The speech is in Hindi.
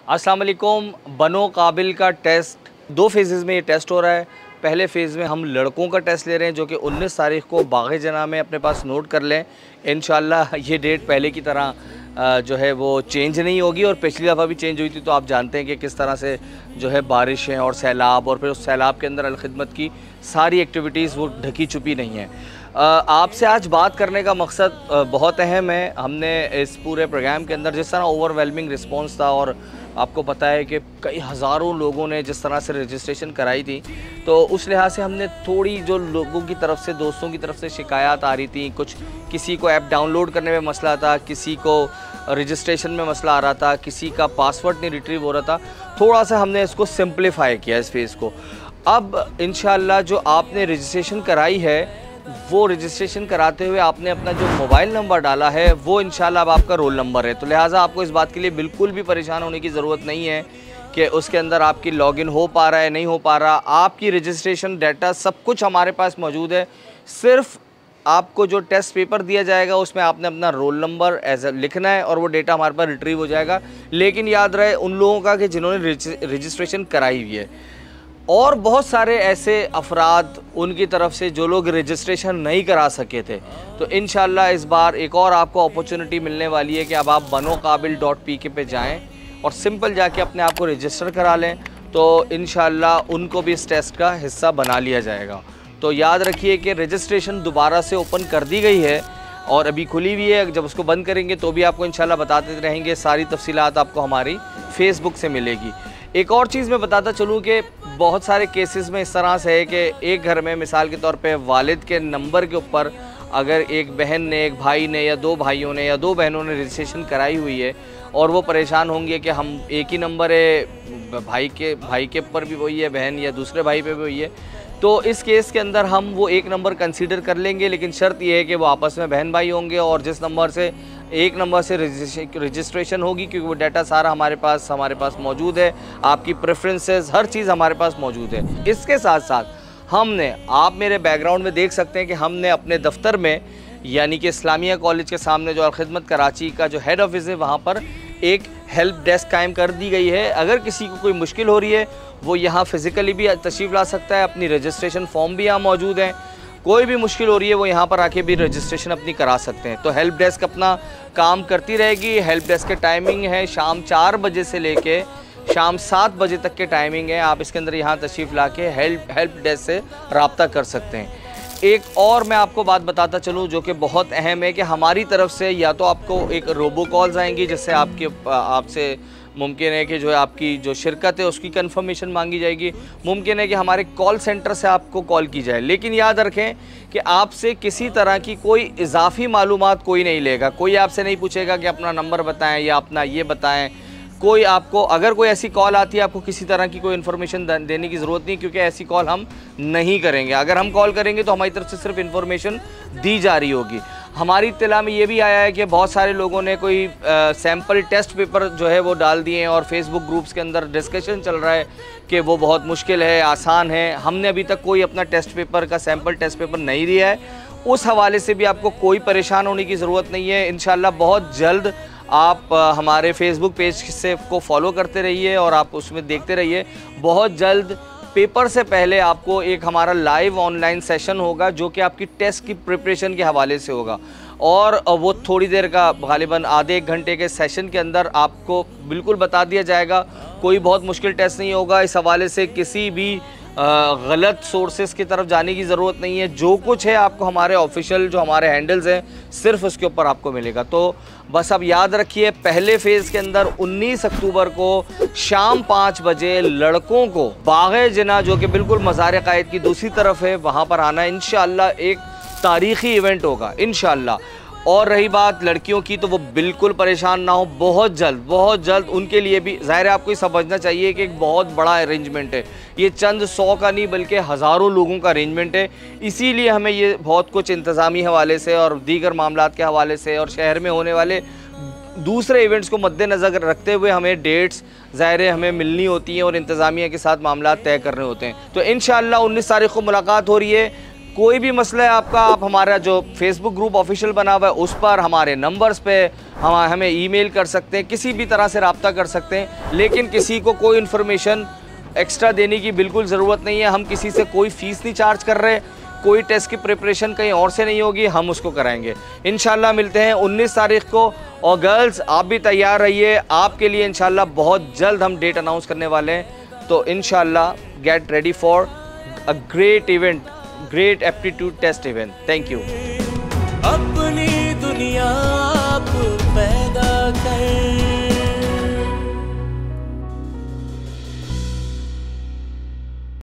अस्सलाम वालेकुम। बनो काबिल का टेस्ट 2 फेजेज़ में ये टेस्ट हो रहा है। पहले फ़ेज़ में हम लड़कों का टेस्ट ले रहे हैं जो कि 19 तारीख़ को बाग़ जना में अपने पास नोट कर लें। इंशाअल्लाह ये डेट पहले की तरह जो है वो चेंज नहीं होगी, और पिछली दफ़ा भी चेंज हुई थी तो आप जानते हैं कि किस तरह से जो है बारिशें और सैलाब, और फिर उस सैलाब के अंदर अलखिदमत की सारी एक्टिविटीज़ वो ढकी छुपी नहीं हैं। आपसे आज बात करने का मकसद बहुत अहम है। हमने इस पूरे प्रोग्राम के अंदर जिस तरह ओवरवेलमिंग रिस्पॉन्स था, और आपको पता है कि कई हज़ारों लोगों ने जिस तरह से रजिस्ट्रेशन कराई थी, तो उस लिहाज से हमने थोड़ी जो लोगों की तरफ से, दोस्तों की तरफ से शिकायत आ रही थी, कुछ किसी को ऐप डाउनलोड करने में मसला था, किसी को रजिस्ट्रेशन में मसला आ रहा था, किसी का पासवर्ड नहीं रिट्रीव हो रहा था, थोड़ा सा हमने इसको सिंप्लीफाई किया इस फेज़ को। अब इंशाअल्लाह जो आपने रजिस्ट्रेशन कराई है, वो रजिस्ट्रेशन कराते हुए आपने अपना जो मोबाइल नंबर डाला है वो इंशाल्लाह अब आपका रोल नंबर है। तो लिहाजा आपको इस बात के लिए बिल्कुल भी परेशान होने की ज़रूरत नहीं है कि उसके अंदर आपकी लॉगिन हो पा रहा है, नहीं हो पा रहा। आपकी रजिस्ट्रेशन डाटा सब कुछ हमारे पास मौजूद है। सिर्फ़ आपको जो टेस्ट पेपर दिया जाएगा उसमें आपने अपना रोल नंबर लिखना है और वो डेटा हमारे पास रिट्रीव हो जाएगा। लेकिन याद रहे उन लोगों का कि जिन्होंने रजिस्ट्रेशन कराई हुई है, और बहुत सारे ऐसे अफराद उनकी तरफ से जो लोग रजिस्ट्रेशन नहीं करा सके थे। तो इंशाल्लाह इस बार एक और आपको अपॉर्चुनिटी मिलने वाली है कि अब आप banoqabil.pk पे जाएं और सिंपल जाके अपने आप को रजिस्टर करा लें, तो इंशाल्लाह उनको भी इस टेस्ट का हिस्सा बना लिया जाएगा। तो याद रखिए कि रजिस्ट्रेशन दोबारा से ओपन कर दी गई है और अभी खुली हुई है। जब उसको बंद करेंगे तो भी आपको इंशाल्लाह बताते रहेंगे। सारी तफसीलात आपको हमारी फेसबुक से मिलेगी। एक और चीज़ मैं बताता चलूँ कि बहुत सारे केसेस में इस तरह से है कि एक घर में मिसाल के तौर पे वालिद के नंबर के ऊपर अगर एक बहन ने, एक भाई ने, या 2 भाइयों ने या 2 बहनों ने रजिस्ट्रेशन कराई हुई है, और वो परेशान होंगे कि हम एक ही नंबर है, भाई के ऊपर भी वही है बहन, या दूसरे भाई पे भी वही है, तो इस केस के अंदर हम वो एक नंबर कंसीडर कर लेंगे। लेकिन शर्त ये है कि वो आपस में बहन भाई होंगे, और जिस नंबर से एक नंबर से रजिस्ट्रेशन होगी, क्योंकि वो डाटा सारा हमारे पास मौजूद है। आपकी प्रेफरेंसेस हर चीज़ हमारे पास मौजूद है। इसके साथ साथ हमने, आप मेरे बैकग्राउंड में देख सकते हैं कि हमने अपने दफ्तर में, यानी कि इस्लामिया कॉलेज के सामने जो अलखिदमत कराची का जो हेड ऑफिस है, वहाँ पर एक हेल्प डेस्क कायम कर दी गई है। अगर किसी को कोई मुश्किल हो रही है वो यहाँ फ़िज़िकली भी तशरीफ़ ला सकता है। अपनी रजिस्ट्रेशन फॉर्म भी यहाँ मौजूद हैं। कोई भी मुश्किल हो रही है वो यहाँ पर आके भी रजिस्ट्रेशन अपनी करा सकते हैं। तो हेल्प डेस्क अपना काम करती रहेगी। हेल्प डेस्क के टाइमिंग है शाम 4 बजे से लेके शाम 7 बजे तक के टाइमिंग है। आप इसके अंदर यहाँ तशरीफ़ ला के हेल्प डेस्क से रब्ता कर सकते हैं। एक और मैं आपको बात बताता चलूँ जो कि बहुत अहम है कि हमारी तरफ से या तो आपको एक रोबो कॉल्स आएंगी, जिससे आपसे मुमकिन है कि जो है आपकी जो शिरकत है उसकी कंफर्मेशन मांगी जाएगी। मुमकिन है कि हमारे कॉल सेंटर से आपको कॉल की जाए। लेकिन याद रखें कि आपसे किसी तरह की कोई इजाफी मालूमात कोई नहीं लेगा। कोई आपसे नहीं पूछेगा कि अपना नंबर बताएं या अपना ये बताएं। कोई आपको, अगर कोई ऐसी कॉल आती है, आपको किसी तरह की कोई इन्फॉर्मेशन देने की ज़रूरत नहीं, क्योंकि ऐसी कॉल हम नहीं करेंगे। अगर हम कॉल करेंगे तो हमारी तरफ से सिर्फ इन्फॉर्मेशन दी जा रही होगी। हमारी इत्तला में ये भी आया है कि बहुत सारे लोगों ने कोई सैम्पल टेस्ट पेपर जो है वो डाल दिए हैं, और फेसबुक ग्रुप्स के अंदर डिस्कशन चल रहा है कि वो बहुत मुश्किल है, आसान है। हमने अभी तक कोई अपना टेस्ट पेपर का सैम्पल टेस्ट पेपर नहीं दिया है। उस हवाले से भी आपको कोई परेशान होने की ज़रूरत नहीं है। इंशाल्लाह बहुत जल्द आप हमारे फेसबुक पेज से को फॉलो करते रहिए और आप उसमें देखते रहिए। बहुत जल्द पेपर से पहले आपको एक हमारा लाइव ऑनलाइन सेशन होगा जो कि आपकी टेस्ट की प्रिपरेशन के हवाले से होगा, और वो थोड़ी देर का, गालिबन आधे 1 घंटे के सेशन के अंदर आपको बिल्कुल बता दिया जाएगा। कोई बहुत मुश्किल टेस्ट नहीं होगा। इस हवाले से किसी भी गलत सोर्सेस की तरफ जाने की ज़रूरत नहीं है। जो कुछ है आपको हमारे ऑफिशियल जो हमारे हैंडल्स हैं सिर्फ उसके ऊपर आपको मिलेगा। तो बस अब याद रखिए, पहले फ़ेज़ के अंदर 19 अक्टूबर को शाम 5 बजे लड़कों को बाग़ जना, जो कि बिल्कुल मज़ार क़ायद की दूसरी तरफ है, वहाँ पर आना। इंशाअल्लाह एक तारीख़ी इवेंट होगा इंशाअल्लाह। और रही बात लड़कियों की, तो वो बिल्कुल परेशान ना हो। बहुत जल्द उनके लिए भी, ज़ाहिर है आपको ये समझना चाहिए कि एक बहुत बड़ा अरेंजमेंट है। ये चंद 100 का नहीं बल्कि हज़ारों लोगों का अरेंजमेंट है। इसीलिए हमें ये बहुत कुछ इंतज़ामी हवाले से और दीगर मामलात के हवाले से और शहर में होने वाले दूसरे इवेंट्स को मद्देनज़र रखते हुए हमें डेट्स ज़ाहिर है हमें मिलनी होती हैं और इंतज़ामिया के साथ मामलात तय करने होते हैं। तो इंशाअल्लाह 19 तारीख़ को मुलाकात हो रही है। कोई भी मसला है आपका, आप हमारा जो फेसबुक ग्रुप ऑफिशियल बना हुआ है उस पर हमारे नंबर्स पे हमें ईमेल कर सकते हैं, किसी भी तरह से रब्ता कर सकते हैं। लेकिन किसी को कोई इन्फॉर्मेशन एक्स्ट्रा देने की बिल्कुल ज़रूरत नहीं है। हम किसी से कोई फ़ीस नहीं चार्ज कर रहे, कोई टेस्ट की प्रिपरेशन कहीं और से नहीं होगी, हम उसको कराएंगे। इंशाल्लाह मिलते हैं 19 तारीख को। और गर्ल्स आप भी तैयार रहिए, आपके लिए इंशाल्लाह बहुत जल्द हम डेट अनाउंस करने वाले हैं। तो इंशाल्लाह get ready for a great event, great aptitude test event. Thank you.